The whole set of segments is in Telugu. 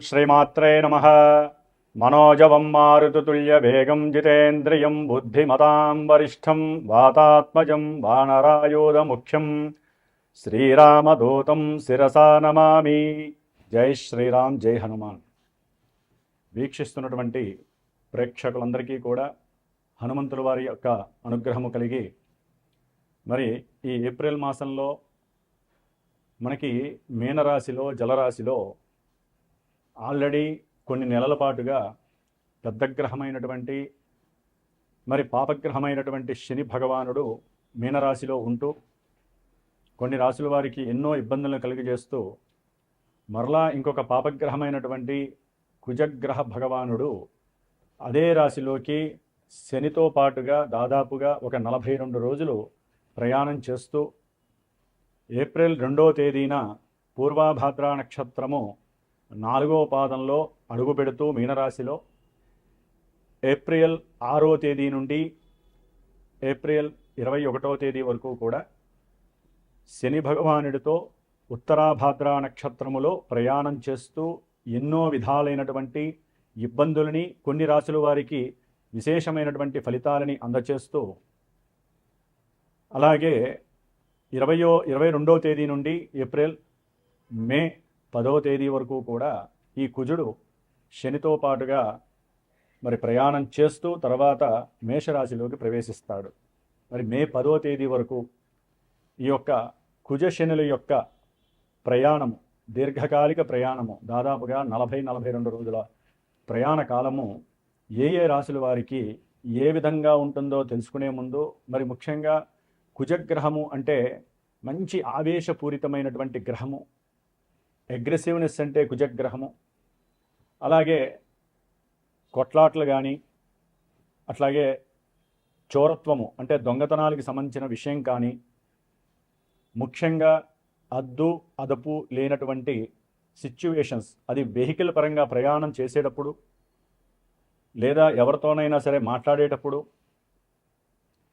శ్రీమాత్రే నమః. మనోజవం మారుతుల్యవేగం జితేంద్రియం బుద్ధిమతాం వరిష్టం వాతాత్మజం వానరాయూధముఖ్యం శ్రీరామదూతం శిరసా నమామి. జై శ్రీరామ్, జై హనుమాన్. వీక్షిస్తున్నటువంటి ప్రేక్షకులందరికీ కూడా హనుమంతుల వారి యొక్క అనుగ్రహము కలిగి మరి ఈ ఏప్రిల్ మాసంలో మనకి మీనరాశిలో జలరాశిలో ఆల్రెడీ కొన్ని నెలల పాటుగా పెద్దగ్రహమైనటువంటి మరి పాపగ్రహమైనటువంటి శని భగవానుడు మీనరాశిలో ఉంటూ కొన్ని రాశుల వారికి ఎన్నో ఇబ్బందులను కలిగజేస్తూ మరలా ఇంకొక పాపగ్రహమైనటువంటి కుజగ్రహ భగవానుడు అదే రాశిలోకి శనితో పాటుగా దాదాపుగా ఒక 42 రోజులు ప్రయాణం చేస్తూ ఏప్రిల్ 2వ తేదీన పూర్వాభాద్ర నక్షత్రము 4వ పాదంలో అడుగు పెడుతూ మీనరాశిలో ఏప్రిల్ 6వ తేదీ నుండి ఏప్రిల్ 21వ తేదీ వరకు కూడా శని భగవానుడితో ఉత్తరాభాద్ర నక్షత్రములో ప్రయాణం చేస్తూ ఎన్నో విధాలైనటువంటి ఇబ్బందులని కొన్ని రాశుల వారికి విశేషమైనటువంటి ఫలితాలని అందచేస్తూ అలాగే 22వ తేదీ నుండి ఏప్రిల్ మే 10వ తేదీ వరకు కూడా ఈ కుజుడు శనితో పాటుగా మరి ప్రయాణం చేస్తూ తర్వాత మేషరాశిలోకి ప్రవేశిస్తాడు. మరి మే 10వ తేదీ వరకు ఈ యొక్క కుజ శనుల యొక్క ప్రయాణము దీర్ఘకాలిక ప్రయాణము దాదాపుగా 40-42 రోజుల ప్రయాణ కాలము ఏ రాశుల వారికి ఏ విధంగా ఉంటుందో తెలుసుకునే ముందు మరి ముఖ్యంగా కుజగ్రహము అంటే మంచి ఆవేశపూరితమైనటువంటి గ్రహము, అగ్రెసివ్నెస్ అంటే కుజగ్రహము. అలాగే కొట్లాట్లు కానీ అట్లాగే చోరత్వము అంటే దొంగతనాలకి సంబంధించిన విషయం కానీ ముఖ్యంగా అద్దు అదుపు లేనటువంటి సిచ్యువేషన్స్, అది వెహికల్ పరంగా ప్రయాణం చేసేటప్పుడు లేదా ఎవరితోనైనా సరే మాట్లాడేటప్పుడు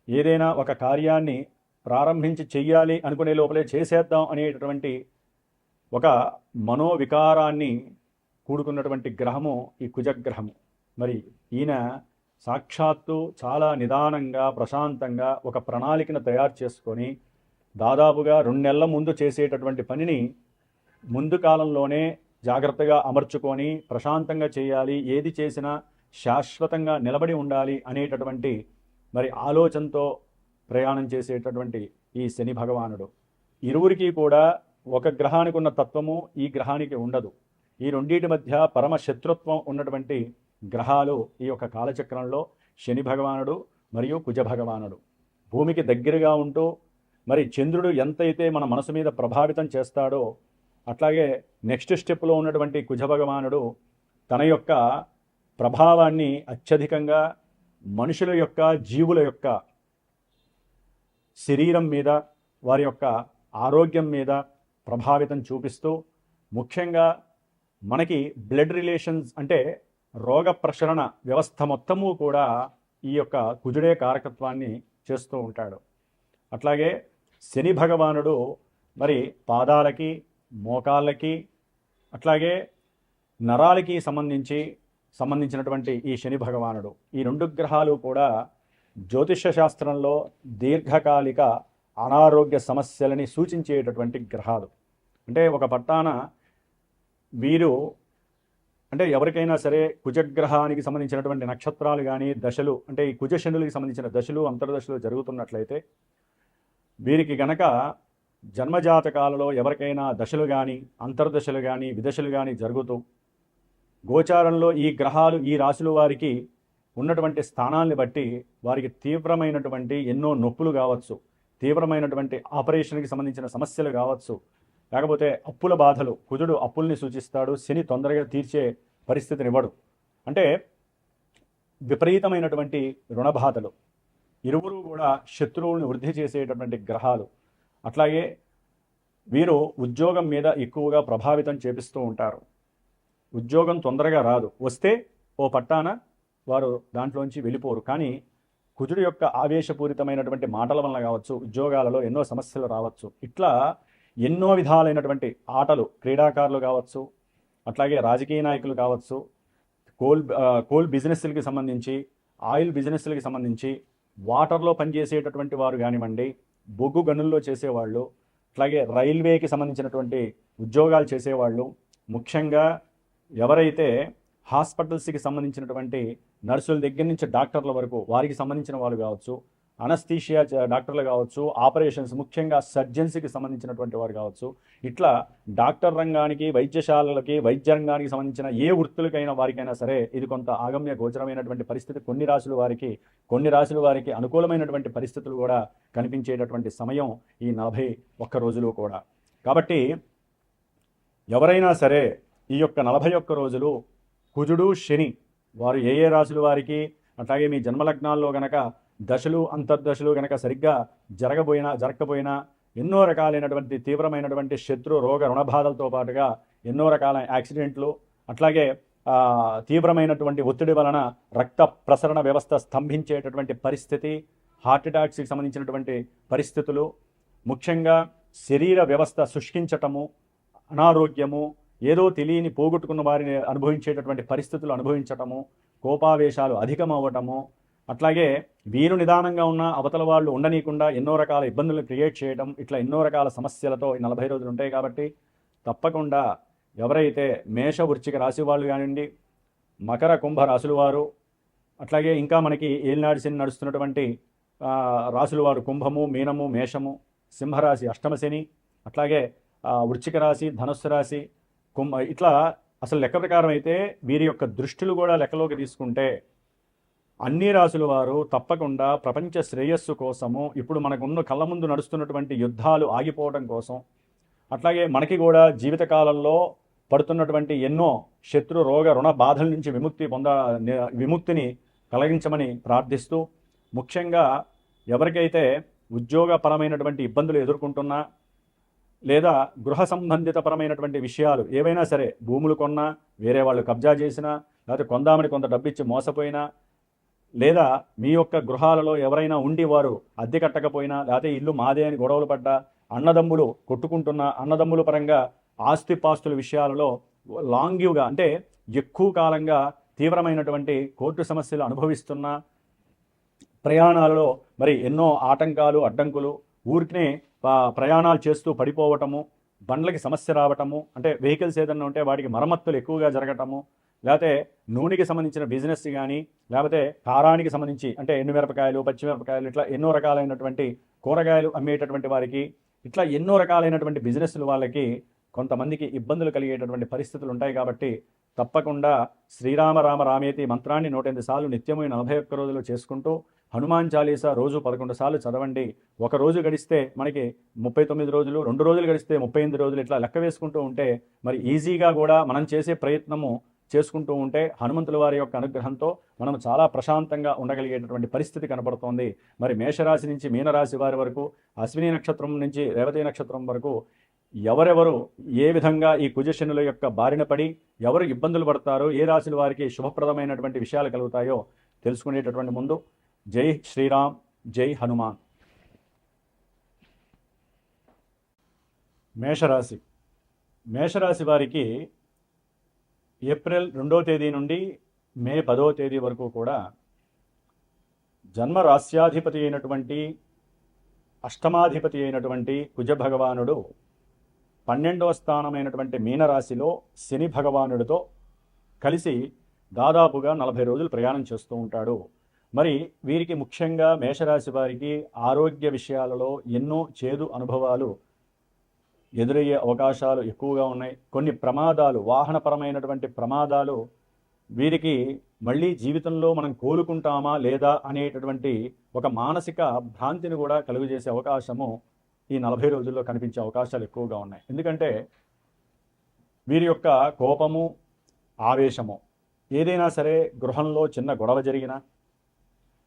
ఏదైనా ఒక కార్యాన్ని ప్రారంభించి చెయ్యాలి అనుకునే లోపలే చేసేద్దాం అనేటటువంటి ఒక మనోవికారాన్ని కూడుకున్నటువంటి గ్రహము ఈ కుజగ్రహము. మరి ఈయన సాక్షాత్తు చాలా నిదానంగా ప్రశాంతంగా ఒక ప్రణాళికను తయారు చేసుకొని దాదాపుగా 2 నెలల ముందు చేసేటటువంటి పనిని ముందు కాలంలోనే జాగ్రత్తగా అమర్చుకొని ప్రశాంతంగా చేయాలి, ఏది చేసినా శాశ్వతంగా నిలబడి ఉండాలి అనేటటువంటి మరి ఆలోచనతో ప్రయాణం చేసేటటువంటి ఈ శని భగవానుడు. ఇరువురికి కూడా ఒక గ్రహానికి ఉన్న తత్వము ఈ గ్రహానికి ఉండదు. ఈ రెండింటి మధ్య పరమ శత్రుత్వం ఉన్నటువంటి గ్రహాలు ఈ యొక్క కాలచక్రంలో శని భగవానుడు మరియు కుజ భగవానుడు. భూమికి దగ్గరగా ఉంటూ మరి చంద్రుడు ఎంతైతే మన మనసు మీద ప్రభావితం చేస్తాడో అట్లాగే నెక్స్ట్ స్టెప్లో ఉన్నటువంటి కుజ భగవానుడు తన యొక్క ప్రభావాన్ని అత్యధికంగా మనుషుల యొక్క జీవుల యొక్క శరీరం మీద వారి యొక్క ఆరోగ్యం మీద ప్రభావితం చూపిస్తూ ముఖ్యంగా మనకి బ్లడ్ రిలేషన్స్ అంటే రోగ ప్రసరణ వ్యవస్థ మొత్తము కూడా ఈ యొక్క కుజుడే కారకత్వాన్ని చేస్తూ ఉంటాడు. అట్లాగే శని భగవానుడు మరి పాదాలకి మోకాళ్ళకి అట్లాగే నరాలకి సంబంధించినటువంటి ఈ శని భగవానుడు, ఈ 2 గ్రహాలు కూడా జ్యోతిష శాస్త్రంలో దీర్ఘకాలిక అనారోగ్య సమస్యలని సూచించేటటువంటి గ్రహాలు. అంటే ఒక పట్టాన వీరు అంటే ఎవరికైనా సరే కుజగ్రహానికి సంబంధించినటువంటి నక్షత్రాలు కానీ దశలు అంటే ఈ కుజశనులకి సంబంధించిన దశలు అంతర్దశలు జరుగుతున్నట్లయితే వీరికి గనక జన్మజాతకాలలో ఎవరికైనా దశలు కానీ అంతర్దశలు కానీ విదశలు కానీ జరుగుతూ గోచారంలో ఈ గ్రహాలు ఈ రాశుల వారికి ఉన్నటువంటి స్థానాన్ని బట్టి వారికి తీవ్రమైనటువంటి ఎన్నో నొప్పులు కావచ్చు, తీవ్రమైనటువంటి ఆపరేషన్కి సంబంధించిన సమస్యలు కావచ్చు, లేకపోతే అప్పుల బాధలు. కుజుడు అప్పుల్ని సూచిస్తాడు, శని తొందరగా తీర్చే పరిస్థితినివ్వడు. అంటే విపరీతమైనటువంటి రుణబాధలు. ఇరువురు కూడా శత్రువుల్ని వృద్ధి చేసేటటువంటి గ్రహాలు. అట్లాగే వీరు ఉద్యోగం మీద ఎక్కువగా ప్రభావితం చేపిస్తూ ఉంటారు. ఉద్యోగం తొందరగా రాదు, వస్తే ఓ పట్టాన వారు దాంట్లోంచి వెళ్ళిపోరు. కానీ కుజుడు యొక్క ఆవేశపూరితమైనటువంటి మాటల వలన కావచ్చు, ఉద్యోగాలలో ఎన్నో సమస్యలు రావచ్చు. ఇట్లా ఎన్నో విధాలైనటువంటి ఆటలు, క్రీడాకారులు కావచ్చు, అట్లాగే రాజకీయ నాయకులు కావచ్చు, కోల్ బిజినెస్లకి సంబంధించి, ఆయిల్ బిజినెస్లకి సంబంధించి, వాటర్లో పనిచేసేటటువంటి వారు కానివ్వండి, బొగ్గు గనుల్లో చేసేవాళ్ళు, అట్లాగే రైల్వేకి సంబంధించినటువంటి ఉద్యోగాలు చేసేవాళ్ళు, ముఖ్యంగా ఎవరైతే హాస్పిటల్స్కి సంబంధించినటువంటి నర్సుల దగ్గర నుంచి డాక్టర్ల వరకు వారికి సంబంధించిన వాళ్ళు కావచ్చు, అనస్థీషియా డాక్టర్లు కావచ్చు, ఆపరేషన్స్ ముఖ్యంగా సర్జన్స్కి సంబంధించినటువంటి వారు కావచ్చు, ఇట్లా డాక్టర్ రంగానికి, వైద్యశాలలకి, వైద్య రంగానికి సంబంధించిన ఏ వృత్తులకైనా వారికైనా సరే ఇది కొంత ఆగమ్య గోచరమైనటువంటి పరిస్థితి. కొన్ని రాశుల వారికి అనుకూలమైనటువంటి పరిస్థితులు కూడా కనిపించేటటువంటి సమయం ఈ 41 రోజులు కూడా. కాబట్టి ఎవరైనా సరే ఈ యొక్క 41 రోజులు కుజుడు, శని వారు ఏ రాశుల వారికి, అట్లాగే మీ జన్మలగ్నాల్లో గనక దశలు అంతర్దశలు గనక సరిగ్గా జరగకపోయినా ఎన్నో రకాలైనటువంటి తీవ్రమైనటువంటి శత్రు రోగ రుణబాధలతో పాటుగా ఎన్నో రకాల యాక్సిడెంట్లు, అట్లాగే తీవ్రమైనటువంటి ఒత్తిడి వలన రక్త ప్రసరణ వ్యవస్థ స్తంభించేటటువంటి పరిస్థితి, హార్ట్ అటాక్స్కి సంబంధించినటువంటి పరిస్థితులు, ముఖ్యంగా శరీర వ్యవస్థ శుష్కించటము, అనారోగ్యము, ఏదో తెలియని పోగొట్టుకున్న వారిని అనుభవించేటటువంటి పరిస్థితులు అనుభవించటము, కోపావేశాలు అధికమవ్వటము, అట్లాగే వీరు నిదానంగా ఉన్న అవతల వాళ్ళు ఉండనీయకుండా ఎన్నో రకాల ఇబ్బందులు క్రియేట్ చేయడం, ఇట్లా ఎన్నో రకాల సమస్యలతో ఈ 40 రోజులు ఉంటాయి. కాబట్టి తప్పకుండా ఎవరైతే మేష వృశ్చిక రాశి వాళ్ళు కానివ్వండి, మకర కుంభ రాశుల వారు, అట్లాగే ఇంకా మనకి ఏలినాడు శని నడుస్తున్నటువంటి రాశుల వారు కుంభము, మీనము, మేషము, సింహరాశి అష్టమ శని, అట్లాగే వృశ్చిక రాశి, ధనుస్సు రాశి, ఇట్లా అసలు లెక్క ప్రకారం అయితే వీరి యొక్క దృష్టిలు కూడా లెక్కలోకి తీసుకుంటే అన్ని రాశుల వారు తప్పకుండా ప్రపంచ శ్రేయస్సు కోసము, ఇప్పుడు మనకున్న కళ్ళ ముందు నడుస్తున్నటువంటి యుద్ధాలు ఆగిపోవడం కోసం, అట్లాగే మనకి కూడా జీవితకాలంలో పడుతున్నటువంటి ఎన్నో శత్రు రోగ రుణ బాధల నుంచి విముక్తిని కలిగించమని ప్రార్థిస్తూ, ముఖ్యంగా ఎవరికైతే ఉద్యోగపరమైనటువంటి ఇబ్బందులు ఎదుర్కొంటున్నా, లేదా గృహ సంబంధిత పరమైనటువంటి విషయాలు ఏవైనా సరే, భూములు కొన్నా, వేరే వాళ్ళు కబ్జా చేసినా, లేకపోతే కొందామని కొంత డబ్బిచ్చి మోసపోయినా, లేదా మీ యొక్క గృహాలలో ఎవరైనా ఉండి వారు అద్దె కట్టకపోయినా, లేకపోతే ఇల్లు మాదే అని గొడవలు పడ్డా, అన్నదమ్ములు కొట్టుకుంటున్న అన్నదమ్ముల పరంగా ఆస్తిపాస్తుల విషయాలలో లాంగివ్గా అంటే ఎక్కువ కాలంగా తీవ్రమైనటువంటి కోర్టు సమస్యలు అనుభవిస్తున్న, ప్రయాణాలలో మరి ఎన్నో ఆటంకాలు అడ్డంకులు, ఊరికినే ప్రయాణాలు చేస్తూ పడిపోవటము, బండ్లకి సమస్య రావటము, అంటే వెహికల్స్ ఏదన్నా ఉంటే వాటికి మరమ్మతులు ఎక్కువగా జరగటము, లేకపోతే నూనెకి సంబంధించిన బిజినెస్ కానీ, లేకపోతే కారానికి సంబంధించి అంటే ఎండుమిరపకాయలు, పచ్చిమిరపకాయలు, ఇట్లా ఎన్నో రకాలైనటువంటి కూరగాయలు అమ్మేటటువంటి వారికి, ఇట్లా ఎన్నో రకాలైనటువంటి బిజినెస్లు వాళ్ళకి కొంతమందికి ఇబ్బందులు కలిగేటటువంటి పరిస్థితులు ఉంటాయి. కాబట్టి తప్పకుండా శ్రీరామ రామ రామేతి మంత్రాన్ని 108 సార్లు నిత్యము 41 రోజులు చేసుకుంటూ, హనుమాన్ చాలీసా రోజు 11 సార్లు చదవండి. ఒక రోజు గడిస్తే మనకి 39 రోజులు, 2 రోజులు గడిస్తే 38 రోజులు, ఇట్లా లెక్క వేసుకుంటూ ఉంటే మరి ఈజీగా కూడా మనం చేసే ప్రయత్నము చేసుకుంటూ ఉంటే హనుమంతుల వారి యొక్క అనుగ్రహంతో మనం చాలా ప్రశాంతంగా ఉండగలిగేటటువంటి పరిస్థితి కనబడుతోంది. మరి మేషరాశి నుంచి మీనరాశి వారి వరకు, అశ్విని నక్షత్రం నుంచి రేవతి నక్షత్రం వరకు ఎవరెవరు ఏ విధంగా ఈ కుజశనుల యొక్క బారిన పడి ఎవరు ఇబ్బందులు పడతారో, ఏ రాశుల వారికి శుభప్రదమైనటువంటి విషయాలు కలుగుతాయో తెలుసుకునేటటువంటి ముందు జై శ్రీరామ్, జై హనుమాన్. మేషరాశి వారికి ఏప్రిల్ 2వ తేదీ నుండి మే 10వ తేదీ వరకు కూడా జన్మ రాస్యాధిపతి అయినటువంటి, అష్టమాధిపతి అయినటువంటి కుజ భగవానుడు 12వ స్థానమైనటువంటి మీనరాశిలో శని భగవానుడితో కలిసి దాదాపుగా 40 రోజులు ప్రయాణం చేస్తూ ఉంటాడు. మరి వీరికి ముఖ్యంగా మేషరాశి వారికి ఆరోగ్య విషయాలలో ఎన్నో చేదు అనుభవాలు ఎదురయ్యే అవకాశాలు ఎక్కువగా ఉన్నాయి. కొన్ని ప్రమాదాలు, వాహనపరమైనటువంటి ప్రమాదాలు వీరికి మళ్ళీ జీవితంలో మనం కోలుకుంటామా లేదా అనేటటువంటి ఒక మానసిక భ్రాంతిని కూడా కలుగజేసే అవకాశము ఈ 40 రోజుల్లో కనిపించే అవకాశాలు ఎక్కువగా ఉన్నాయి. ఎందుకంటే వీరి యొక్క కోపము, ఆవేశము, ఏదైనా సరే గృహంలో చిన్న గొడవ జరిగినా,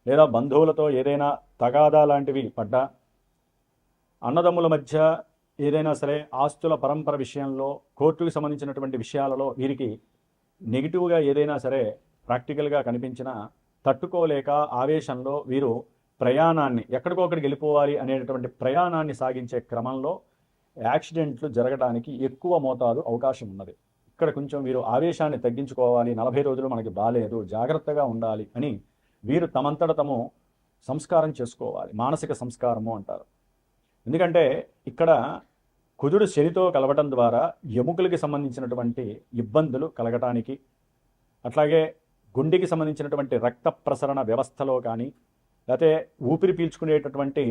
లేదా బంధువులతో ఏదైనా తగాదా లాంటివి పడ్డా, అన్నదమ్ముల మధ్య ఏదైనా సరే ఆస్తుల పరంపర విషయంలో, కోర్టుకు సంబంధించినటువంటి విషయాలలో వీరికి నెగిటివ్గా ఏదైనా సరే ప్రాక్టికల్గా కనిపించినా తట్టుకోలేక ఆవేశంలో వీరు ప్రయాణాన్ని ఎక్కడికొక్కడికి వెళ్ళిపోవాలి అనేటటువంటి ప్రయాణాన్ని సాగించే క్రమంలో యాక్సిడెంట్లు జరగడానికి ఎక్కువ మోతాదు అవకాశం ఉన్నది. ఇక్కడ కొంచెం వీరు ఆవేశాన్ని తగ్గించుకోవాలి, 40 రోజులు మనకి బాలేదు, జాగ్రత్తగా ఉండాలి అని వీరు తమంతట తాము సంస్కారం చేసుకోవాలి. మానసిక సంస్కారము అంటారు. ఎందుకంటే ఇక్కడ కుజుడు శనితో కలవటం ద్వారా ఎముకలకి సంబంధించినటువంటి ఇబ్బందులు కలగటానికి, అట్లాగే గుండెకి సంబంధించినటువంటి రక్త ప్రసరణ వ్యవస్థలో కానీ, లేకపోతే ఊపిరి పీల్చుకునేటటువంటి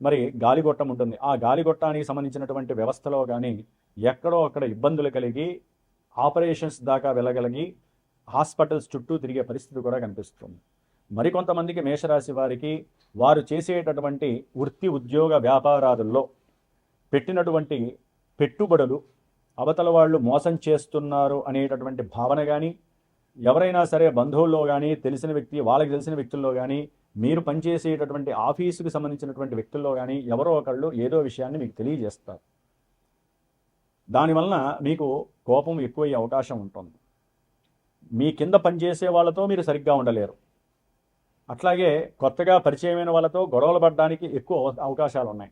మరి గాలిగొట్టం ఉంటుంది, ఆ గాలిగొట్టానికి సంబంధించినటువంటి వ్యవస్థలో కానీ ఎక్కడో అక్కడ ఇబ్బందులు కలిగి ఆపరేషన్స్ దాకా వెళ్ళగలిగి హాస్పిటల్స్ చుట్టూ తిరిగే పరిస్థితి కూడా కనిపిస్తుంది. మరికొంతమందికి మేషరాశి వారికి వారు చేసేటటువంటి వృత్తి ఉద్యోగ వ్యాపారాదుల్లో పెట్టినటువంటి పెట్టుబడులు అవతల వాళ్ళు మోసం చేస్తున్నారు అనేటటువంటి భావన కానీ, ఎవరైనా సరే బంధువుల్లో కానీ, తెలిసిన వ్యక్తి వాళ్ళకి తెలిసిన వ్యక్తుల్లో కానీ, మీరు పనిచేసేటటువంటి ఆఫీసుకు సంబంధించినటువంటి వ్యక్తుల్లో కానీ ఎవరో ఒకళ్ళు ఏదో విషయాన్ని మీకు తెలియజేస్తారు. దానివలన మీకు కోపం ఎక్కువయ్యే అవకాశం ఉంటుంది. మీ కింద పనిచేసే వాళ్ళతో మీరు సరిగ్గా ఉండలేరు. అట్లాగే కొత్తగా పరిచయమైన వాళ్ళతో గొడవలు పడడానికి ఎక్కువ అవకాశాలు ఉన్నాయి.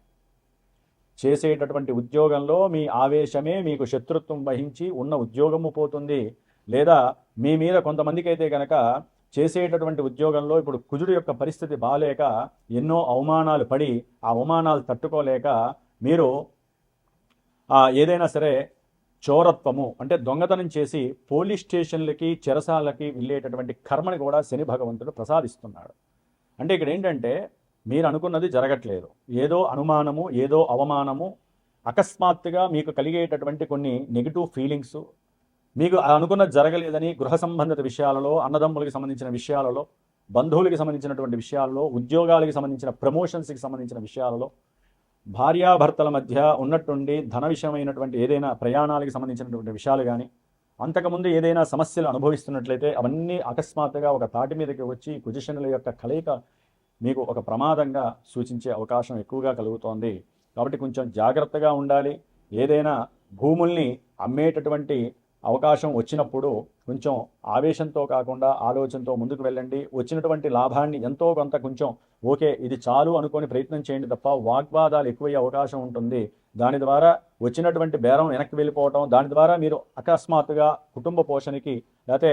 చేసేటటువంటి ఉద్యోగంలో మీ ఆవేశమే మీకు శత్రుత్వం వహించి ఉన్న ఉద్యోగము పోతుంది. లేదా మీ మీద కొంతమందికి అయితే కనుక చేసేటటువంటి ఉద్యోగంలో ఇప్పుడు కుజుడు యొక్క పరిస్థితి బాలేక ఎన్నో అవమానాలు పడి ఆ అవమానాలు తట్టుకోలేక మీరు ఏదైనా సరే చోరత్వము అంటే దొంగతనం చేసి పోలీస్ స్టేషన్లకి చెరసాలకి వెళ్ళేటటువంటి కర్మని కూడా శని భగవంతుడు ప్రసాదిస్తున్నాడు. అంటే ఇక్కడ ఏంటంటే మీరు అనుకున్నది జరగట్లేదు, ఏదో అనుమానము, ఏదో అవమానము, అకస్మాత్తుగా మీకు కలిగేటటువంటి కొన్ని నెగిటివ్ ఫీలింగ్స్, మీకు అనుకున్నది జరగలేదని గృహ సంబంధిత విషయాలలో, అన్నదమ్ములకి సంబంధించిన విషయాలలో, బంధువులకి సంబంధించినటువంటి విషయాలలో, ఉద్యోగాలకి సంబంధించిన ప్రమోషన్స్కి సంబంధించిన విషయాలలో, భార్యాభర్తల మధ్య ఉన్నట్టుండి ధన విషయమైనటువంటి ఏదైనా ప్రయాణాలకు సంబంధించినటువంటి విషయాలు కానీ, అంతకుముందు ఏదైనా సమస్యలు అనుభవిస్తున్నట్లయితే అవన్నీ అకస్మాత్తుగా ఒక తాటి మీదకి వచ్చి కుజశనుల యొక్క కలయిక మీకు ఒక ప్రమాదంగా సూచించే అవకాశం ఎక్కువగా కలుగుతోంది. కాబట్టి కొంచెం జాగ్రత్తగా ఉండాలి. ఏదైనా భూముల్ని అమ్మేటటువంటి అవకాశం వచ్చినప్పుడు కొంచెం ఆవేశంతో కాకుండా ఆలోచనతో ముందుకు వెళ్ళండి. వచ్చినటువంటి లాభాన్ని ఎంతో కొంత కొంచెం ఓకే ఇది చాలు అనుకొని ప్రయత్నం చేయండి తప్ప వాగ్వాదాలు ఎక్కువయ్యే అవకాశం ఉంటుంది. దాని ద్వారా వచ్చినటువంటి బేరం వెనక్కి వెళ్ళిపోవటం, దాని ద్వారా మీరు అకస్మాత్తుగా కుటుంబ పోషణకి లేకపోతే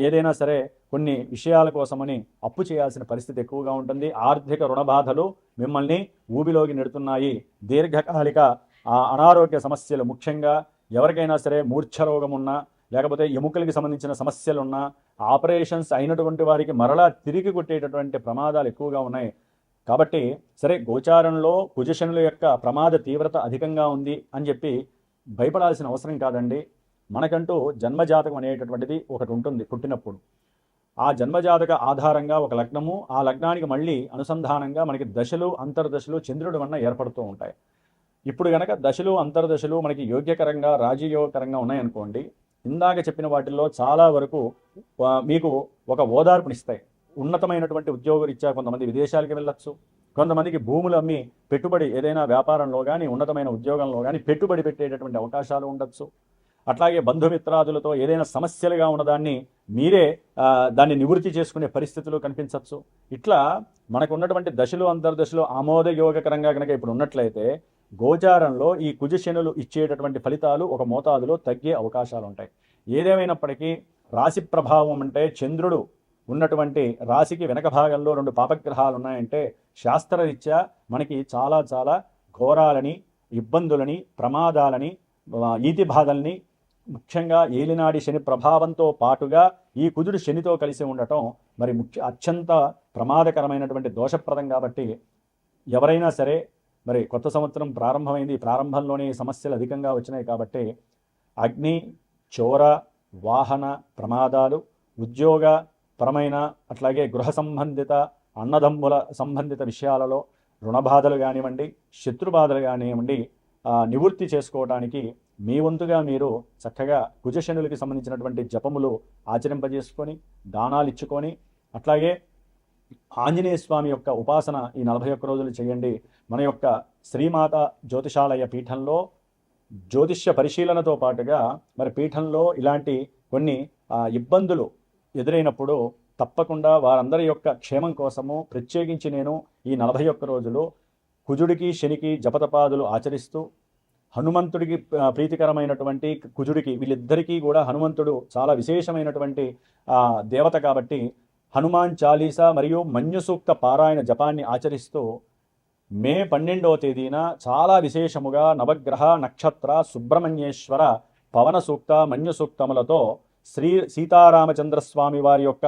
ఏదైనా సరే కొన్ని విషయాల కోసమని అప్పు చేయాల్సిన పరిస్థితి ఎక్కువగా ఉంటుంది. ఆర్థిక రుణ బాధలు మిమ్మల్ని ఊబిలోకి నెడుతున్నాయి. దీర్ఘకాలిక అనారోగ్య సమస్యలు, ముఖ్యంగా ఎవరికైనా సరే మూర్ఛరోగం ఉన్నా, లేకపోతే ఎముకలకి సంబంధించిన సమస్యలున్నా, ఆపరేషన్స్ అయినటువంటి వారికి మరలా తిరిగి కొట్టేటటువంటి ప్రమాదాలు ఎక్కువగా ఉన్నాయి. కాబట్టి సరే గోచారంలో కుజశనుల యొక్క ప్రమాద తీవ్రత అధికంగా ఉంది అని చెప్పి భయపడాల్సిన అవసరం కాదండి. మనకంటూ జన్మజాతకం అనేటటువంటిది ఒకటి ఉంటుంది. పుట్టినప్పుడు ఆ జన్మజాతక ఆధారంగా ఒక లగ్నము, ఆ లగ్నానికి మళ్ళీ అనుసంధానంగా మనకి దశలు అంతర్దశలు చంద్రుడి వలన ఏర్పడుతూ ఉంటాయి. ఇప్పుడు కనుక దశలు అంతర్దశలు మనకి యోగ్యకరంగా రాజయోగకరంగా ఉన్నాయనుకోండి, ఇందాక చెప్పిన వాటిల్లో చాలా వరకు మీకు ఒక ఓదార్పునిస్తాయి. ఉన్నతమైనటువంటి ఉద్యోగరీత్యా కొంతమంది విదేశాలకు వెళ్ళొచ్చు, కొంతమందికి భూములు అమ్మి పెట్టుబడి ఏదైనా వ్యాపారంలో కానీ ఉన్నతమైన ఉద్యోగంలో కానీ పెట్టుబడి పెట్టేటటువంటి అవకాశాలు ఉండొచ్చు. అట్లాగే బంధుమిత్రాదులతో ఏదైనా సమస్యలుగా ఉన్నదాన్ని మీరే దాన్ని నివృత్తి చేసుకునే పరిస్థితులు కనిపించవచ్చు. ఇట్లా మనకు ఉన్నటువంటి దశలు అంతర్దశలు ఆమోదయోగకరంగా కనుక ఇప్పుడు ఉన్నట్లయితే గోచారంలో ఈ కుజశనులు ఇచ్చేటటువంటి ఫలితాలు ఒక మోతాదులో తగ్గే అవకాశాలు ఉంటాయి. ఏదేమైనప్పటికీ రాశి ప్రభావం అంటే చంద్రుడు ఉన్నటువంటి రాశికి వెనక భాగంలో 2 పాపగ్రహాలు ఉన్నాయంటే శాస్త్రరీత్యా మనకి చాలా చాలా ఘోరాలని, ఇబ్బందులని, ప్రమాదాలని, ఈతి బాధల్ని, ముఖ్యంగా ఏలినాడి శని ప్రభావంతో పాటుగా ఈ కుజుడు శనితో కలిసి ఉండటం మరి అత్యంత ప్రమాదకరమైనటువంటి దోషప్రదం. కాబట్టి ఎవరైనా సరే మరి కొత్త సంవత్సరం ప్రారంభమైంది, ప్రారంభంలోనే సమస్యలు అధికంగా వచ్చినాయి కాబట్టి అగ్ని, చోర, వాహన ప్రమాదాలు, ఉద్యోగ పరమైన అట్లాగే గృహ సంబంధిత, అన్నదమ్ముల సంబంధిత విషయాలలో రుణబాధలు కానివ్వండి, శత్రుబాధలు కానివ్వండి నివృత్తి చేసుకోవడానికి మీ వంతుగా మీరు చక్కగా కుజశనులకి సంబంధించినటువంటి జపములు ఆచరింపజేసుకొని దానాలు ఇచ్చుకొని, అట్లాగే ఆంజనేయ స్వామి యొక్క ఉపాసన ఈ 41 రోజులు చేయండి. మన యొక్క శ్రీమాత జ్యోతిషాలయ పీఠంలో జ్యోతిష్య పరిశీలనతో పాటుగా మరి పీఠంలో ఇలాంటి కొన్ని ఇబ్బందులు ఎదురైనప్పుడు తప్పకుండా వారందరి యొక్క క్షేమం కోసము ప్రత్యేకించి నేను ఈ 41 రోజులు కుజుడికి శనికి జపతపాదులు ఆచరిస్తూ హనుమంతుడికి ప్రీతికరమైనటువంటి కుజుడికి, వీళ్ళిద్దరికీ కూడా హనుమంతుడు చాలా విశేషమైనటువంటి దేవత కాబట్టి హనుమాన్ చాలీసా మరియు మన్యు సూక్త పారాయణ జపాన్ని ఆచరిస్తూ మే 12వ తేదీన చాలా విశేషముగా నవగ్రహ నక్షత్ర సుబ్రహ్మణ్యేశ్వర పవన సూక్త మన్యు సూక్తములతో శ్రీ సీతారామచంద్రస్వామి వారి యొక్క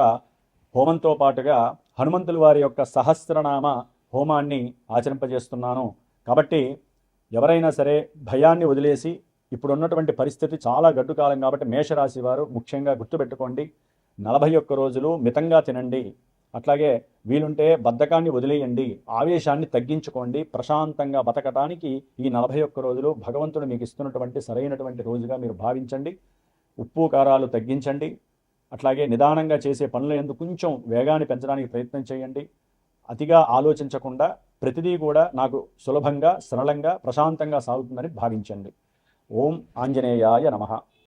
హోమంతో పాటుగా హనుమంతుల వారి యొక్క సహస్రనామ హోమాన్ని ఆచరింపజేస్తున్నాను. కాబట్టి ఎవరైనా సరే భయాన్ని వదిలేసి, ఇప్పుడున్నటువంటి పరిస్థితి చాలా గడ్డు కాలం కాబట్టి మేషరాశి వారు ముఖ్యంగా గుర్తుపెట్టుకోండి, 41 రోజులు మితంగా తినండి. అట్లాగే వీలుంటే బద్ధకాన్ని వదిలేయండి, ఆవేశాన్ని తగ్గించుకోండి. ప్రశాంతంగా బతకటానికి ఈ 41 రోజులు భగవంతుడు మీకు ఇస్తున్నటువంటి సరైనటువంటి రోజుగా మీరు భావించండి. ఉప్పు కారాలు తగ్గించండి. అట్లాగే నిదానంగా చేసే పనుల యందు కొంచెం వేగాన్ని పెంచడానికి ప్రయత్నం చేయండి. అతిగా ఆలోచించకుండా ప్రతిదీ కూడా నాకు సులభంగా, సరళంగా, ప్రశాంతంగా సాగుతుందని భావించండి. ఓం ఆంజనేయాయ నమః.